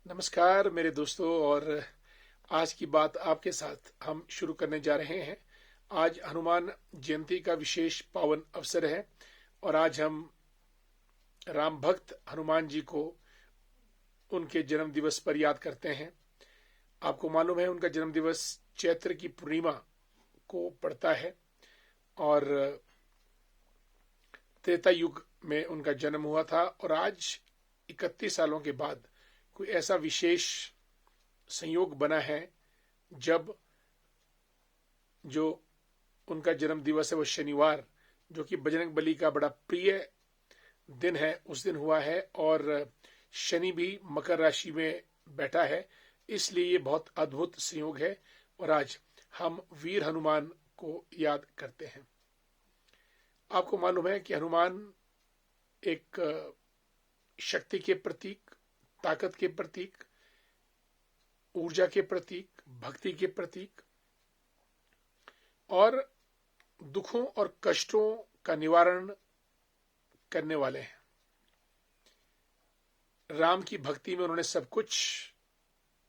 नमस्कार मेरे दोस्तों। और आज की बात आपके साथ हम शुरू करने जा रहे हैं। आज हनुमान जयंती का विशेष पावन अवसर है और आज हम राम भक्त हनुमान जी को उनके जन्म दिवस पर याद करते हैं। आपको मालूम है उनका जन्म दिवस चैत्र की पूर्णिमा को पड़ता है और त्रेता युग में उनका जन्म हुआ था। और आज 31 सालों के बाद कोई ऐसा विशेष संयोग बना है जब जो उनका जन्म दिवस है वो शनिवार, जो कि बजरंग बली का बड़ा प्रिय दिन है, उस दिन हुआ है। और शनि भी मकर राशि में बैठा है, इसलिए ये बहुत अद्भुत संयोग है। और आज हम वीर हनुमान को याद करते हैं। आपको मालूम है कि हनुमान एक शक्ति के प्रतीक, ताकत के प्रतीक, ऊर्जा के प्रतीक, भक्ति के प्रतीक और दुखों और कष्टों का निवारण करने वाले हैं। राम की भक्ति में उन्होंने सब कुछ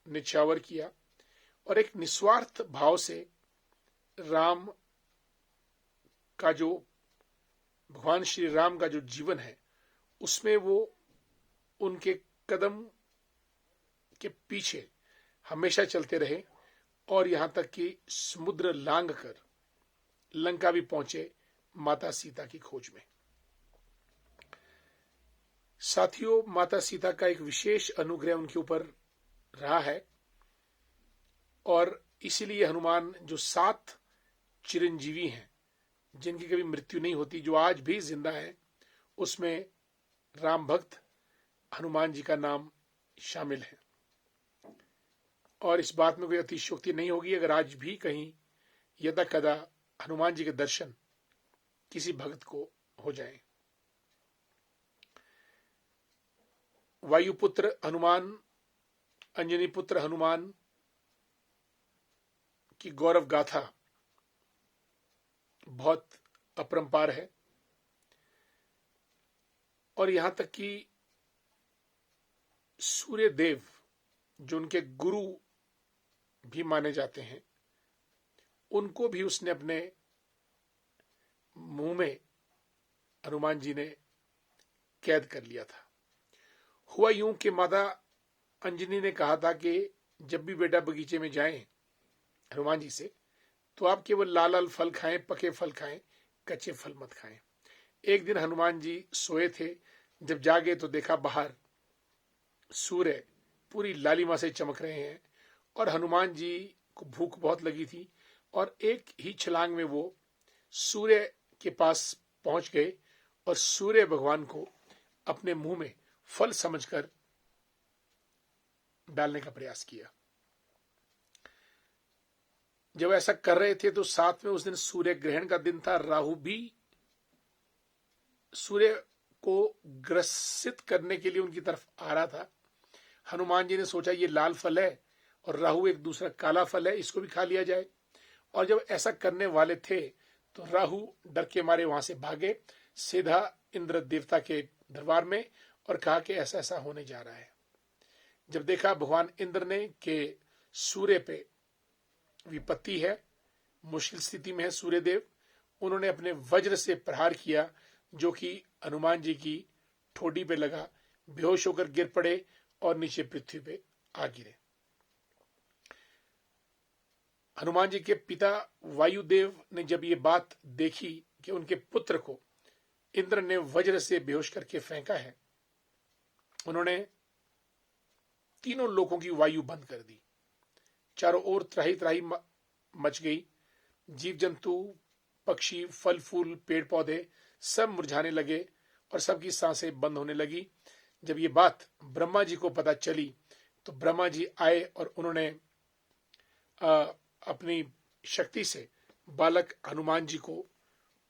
निछावर किया और एक निस्वार्थ भाव से राम का जो भगवान श्री राम का जो जीवन है उसमें वो उनके कदम के पीछे हमेशा चलते रहे और यहां तक कि समुद्र लांघ कर लंका भी पहुंचे माता सीता की खोज में। साथियों, माता सीता का एक विशेष अनुग्रह उनके ऊपर रहा है और इसीलिए हनुमान जो 7 चिरंजीवी हैं जिनकी कभी मृत्यु नहीं होती, जो आज भी जिंदा है, उसमें राम भक्त हनुमान जी का नाम शामिल है। और इस बात में कोई अतिशयोक्ति नहीं होगी अगर आज भी कहीं यदा कदा हनुमान जी के दर्शन किसी भक्त को हो जाए। वायुपुत्र हनुमान, अंजनी पुत्र हनुमान की गौरव गाथा बहुत अपरंपार है और यहां तक कि सूर्य देव जो उनके गुरु भी माने जाते हैं, उनको भी उसने अपने मुंह में हनुमान जी ने कैद कर लिया था। हुआ यूं कि माता अंजनी ने कहा था कि जब भी बेटा बगीचे में जाएं हनुमान जी से, तो आप केवल लाल लाल फल खाएं, पके फल खाएं, कच्चे फल मत खाएं। एक दिन हनुमान जी सोए थे, जब जागे तो देखा बाहर सूर्य पूरी लालिमा से चमक रहे हैं और हनुमान जी को भूख बहुत लगी थी और एक ही छलांग में वो सूर्य के पास पहुंच गए और सूर्य भगवान को अपने मुंह में फल समझकर डालने का प्रयास किया। जब ऐसा कर रहे थे तो साथ में उस दिन सूर्य ग्रहण का दिन था। राहु भी सूर्य को ग्रसित करने के लिए उनकी तरफ आ रहा था। हनुमान जी ने सोचा ये लाल फल है और राहु एक दूसरा काला फल है, इसको भी खा लिया जाए। और जब ऐसा करने वाले थे तो राहु डर के मारे वहां से भागे सीधा इंद्र देवता के दरबार में और कहा कि ऐसा ऐसा होने जा रहा है। जब देखा भगवान इंद्र ने कि सूर्य पे विपत्ति है, मुश्किल स्थिति में है सूर्यदेव, उन्होंने अपने वज्र से प्रहार किया जो कि हनुमान जी की ठोडी पे लगा। बेहोश होकर गिर पड़े और नीचे पृथ्वी पे आ गिरे। हनुमान जी के पिता वायुदेव ने जब ये बात देखी कि उनके पुत्र को इंद्र ने वज्र से बेहोश करके फेंका है, उन्होंने तीनों लोकों की वायु बंद कर दी। चारों ओर त्राही त्राही मच गई। जीव जंतु, पक्षी, फल फूल, पेड़ पौधे सब मुरझाने लगे और सबकी सांसें बंद होने लगी। जब ये बात ब्रह्मा जी को पता चली तो ब्रह्मा जी आए और उन्होंने अपनी शक्ति से बालक हनुमान जी को,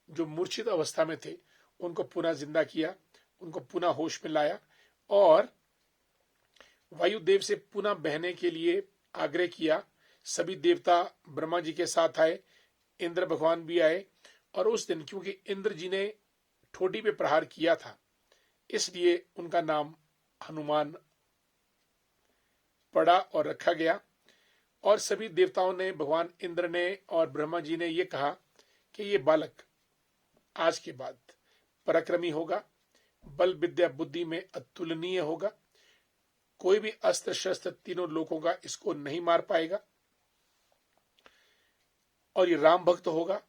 जो मूर्छित अवस्था में थे, उनको पुनः जिंदा किया, उनको पुनः होश में लाया और वायुदेव से पुनः बहने के लिए आग्रह किया। सभी देवता ब्रह्मा जी के साथ आए, इंद्र भगवान भी आए और उस दिन क्योंकि इंद्र जी ने ठोडी पे प्रहार किया था, इसलिए उनका नाम हनुमान पड़ा और रखा गया। और सभी देवताओं ने, भगवान इंद्र ने और ब्रह्मा जी ने ये कहा कि ये बालक आज के बाद पराक्रमी होगा, बल विद्या बुद्धि में अतुलनीय होगा, कोई भी अस्त्र शस्त्र तीनों लोगों का इसको नहीं मार पाएगा, और ये राम भक्त होगा।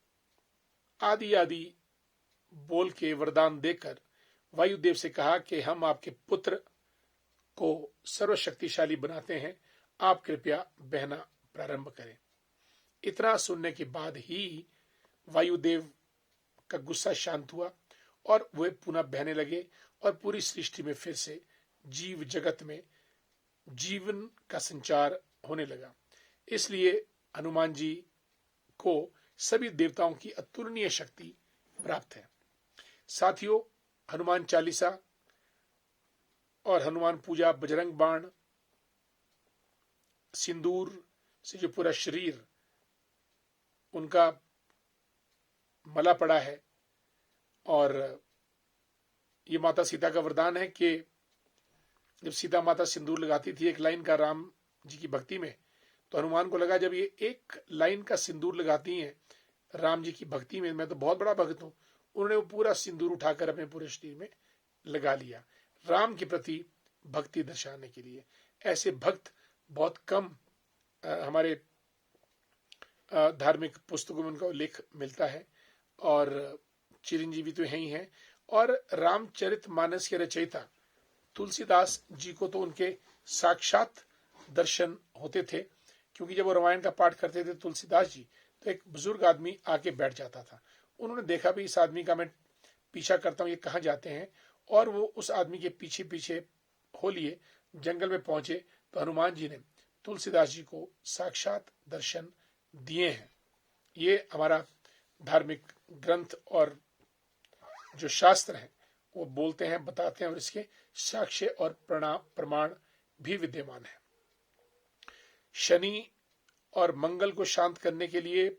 आदि आदि बोल के वरदान देकर वायुदेव से कहा कि हम आपके पुत्र को सर्वशक्तिशाली बनाते हैं, आप कृपया बहना प्रारंभ करें। इतना सुनने के बाद ही वायुदेव का गुस्सा शांत हुआ और वे पुनः बहने लगे और पूरी सृष्टि में फिर से जीव जगत में जीवन का संचार होने लगा। इसलिए हनुमान जी को सभी देवताओं की अतुलनीय शक्ति प्राप्त है। साथियों, हनुमान चालीसा और हनुमान पूजा, बजरंग बाण, सिंदूर से जो पूरा शरीर उनका मला पड़ा है, और ये माता सीता का वरदान है कि जब सीता माता सिंदूर लगाती थी एक लाइन का राम जी की भक्ति में, तो हनुमान को लगा जब ये एक लाइन का सिंदूर लगाती हैं राम जी की भक्ति में, मैं तो बहुत बड़ा भक्त हूं। उन्होंने वो पूरा सिंदूर उठाकर अपने पूरे शरीर में लगा लिया, राम के प्रति भक्ति दर्शाने के लिए। ऐसे भक्त बहुत कम हमारे धार्मिक पुस्तकों में उनका उल्लेख मिलता है, और चिरंजीवी तो है ही हैं। और रामचरितमानस के रचयिता तुलसीदास जी को तो उनके साक्षात दर्शन होते थे, क्योंकि जब वो रामायण का पाठ करते थे तुलसीदास जी, तो एक बुजुर्ग आदमी आके बैठ जाता था। उन्होंने देखा भी इस आदमी का मैं पीछा करता हूँ, ये कहाँ जाते हैं, और वो उस आदमी के पीछे पीछे हो लिए जंगल में पहुंचे, तो हनुमान जी ने तुलसीदास जी को साक्षात दर्शन दिए हैं। ये हमारा धार्मिक ग्रंथ और जो शास्त्र हैं वो बोलते हैं, बताते हैं, और इसके साक्ष्य और प्रमाण भी विद्यमान है। शनि और मंगल को शांत करने के लिए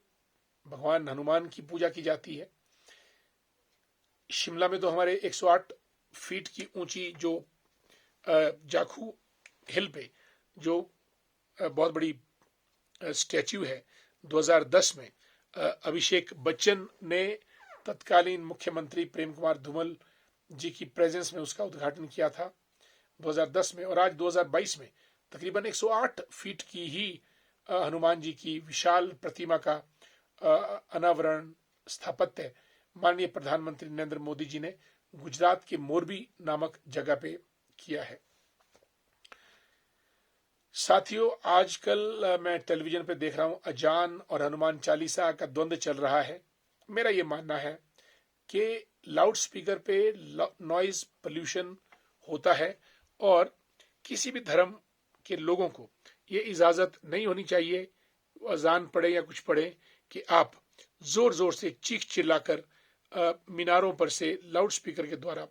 भगवान हनुमान की पूजा की जाती है। शिमला में तो हमारे 108 फीट की ऊंची जो जाखू हिल पे जो बहुत बड़ी स्टैच्यू है, 2010 में अभिषेक बच्चन ने तत्कालीन मुख्यमंत्री प्रेम कुमार धूमल जी की प्रेजेंस में उसका उद्घाटन किया था 2010 में। और आज 2022 में तकरीबन 108 फीट की ही हनुमान जी की विशाल प्रतिमा का अनावरण स्थापत्य माननीय प्रधानमंत्री नरेंद्र मोदी जी ने गुजरात के मोरबी नामक जगह पे किया है। साथियों, आजकल मैं टेलीविजन पे देख रहा हूं अजान और हनुमान चालीसा का द्वंद्व चल रहा है। मेरा ये मानना है कि लाउड स्पीकर पे नॉइज पोल्यूशन होता है, और किसी भी धर्म के लोगों को ये इजाजत नहीं होनी चाहिए, अजान पढ़े या कुछ पढ़े, कि आप जोर जोर से चीख चिल्लाकर मीनारों पर से लाउड स्पीकर के द्वारा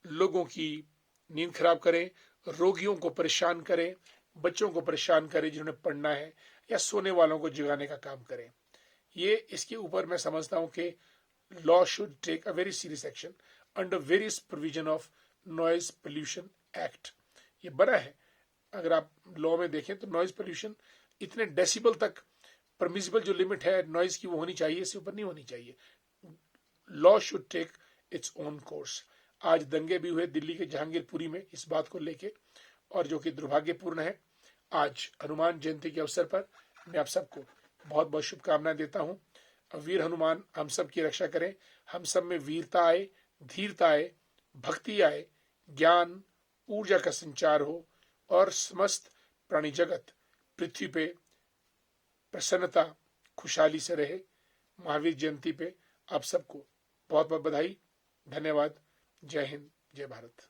लोगों की नींद खराब करें, रोगियों को परेशान करें, बच्चों को परेशान करें जिन्होंने पढ़ना है, या सोने वालों को जगाने का काम करें। ये इसके ऊपर मैं समझता हूं कि law should take a very serious action under various provision of noise pollution act. ये बड़ा है, अगर आप लॉ में देखें तो नॉइज पोल्यूशन इतने डेसिबल तक परमिसिबल जो लिमिट है नॉइज की वो होनी चाहिए, इससे ऊपर नहीं होनी चाहिए। Law should take its own course. आज दंगे भी हुए दिल्ली के जहांगीरपुरी में इस बात को लेके, और जो कि दुर्भाग्यपूर्ण है। आज हनुमान जयंती के अवसर पर मैं आप सबको बहुत बहुत शुभकामनाएं देता हूं। वीर हनुमान हम सब की रक्षा करें, हम सब में वीरता आए, धीरता आए, भक्ति आए, ज्ञान ऊर्जा का संचार हो, और समस्त प्राणी जगत पृथ्वी पे प्रसन्नता खुशहाली से रहे। महावीर जयंती पे आप सबको बहुत बहुत बधाई, धन्यवाद। जय हिंद, जय भारत।